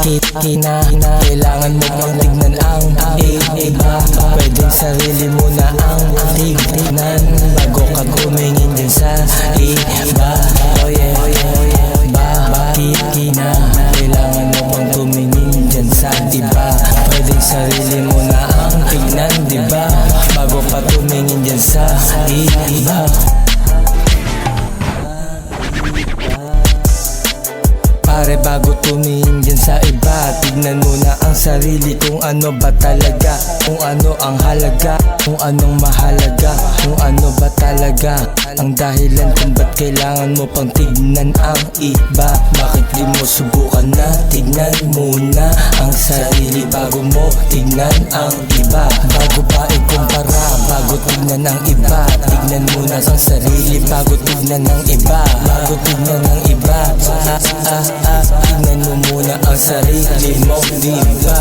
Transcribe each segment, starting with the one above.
na kailangan mo pang tignan ang iba. Pwedeng sarili mo na ang tignan bago ka tumingin din sa iba. Oh yeah, bakit na kailangan mo pang tumingin dyan sa iba. Pwedeng sarili mo na ang tignan, diba? Bago pa tumingin dyan sa iba. Pare, bago tumingin dyan sa iba, tignan muna ang sarili kung ano ba talaga, kung ano ang halaga, kung anong mahalaga, kung ano ba talaga ang dahilan kung ba't kailangan mo pang tignan ang iba. Bakit di mo subukan na tignan muna ang sarili bago mo tignan ang iba? Bago pa ikumpara, bago tignan ang iba, tignan muna ang sarili bago tignan ang iba. Bago tignan ang iba, tignan mo muna ang sarili mo, diba?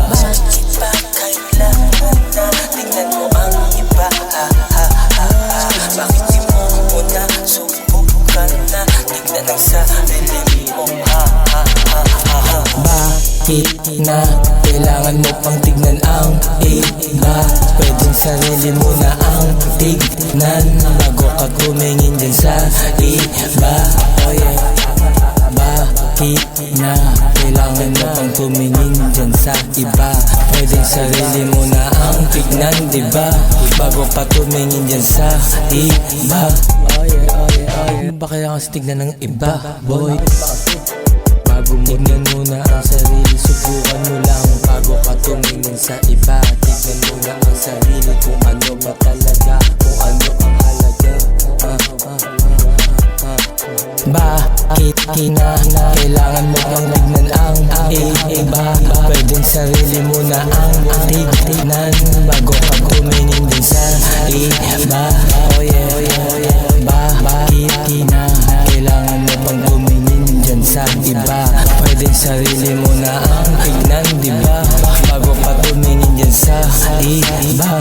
Bakit ba kailangan na tignan mo ang iba? Bakit di mo muna subukan na tignan ang sarili mo? Bakit na kailangan mo pang tignan ang iba? Pwedeng sarili mo na ang tignan bago ka tumingin din sa iba. Oh yeah, bakit na kailangan mo pang tumingin dyan sa iba? Pwedeng sarili mo na ang tignan, diba? Bago pa tumingin dyan sa iba. Ba kailangan sa tignan ng iba, boy? Bago mo tignan muna ang sarili, subukan mo lang bago ka tumingin sa iba. Tignan muna ang sarili kung ano ba talaga, kung ano ang halaga. Bakit na kailangan mo pang tignan ang iba? Pwedeng sarili mo na ang tignan bago ka tumingin din sa iba. Oh yeah, bakit na kailangan mo pang tumingin dyan sa iba? Pwedeng sarili mo na ang tignan, diba? Bago pa tumingin dyan sa iba.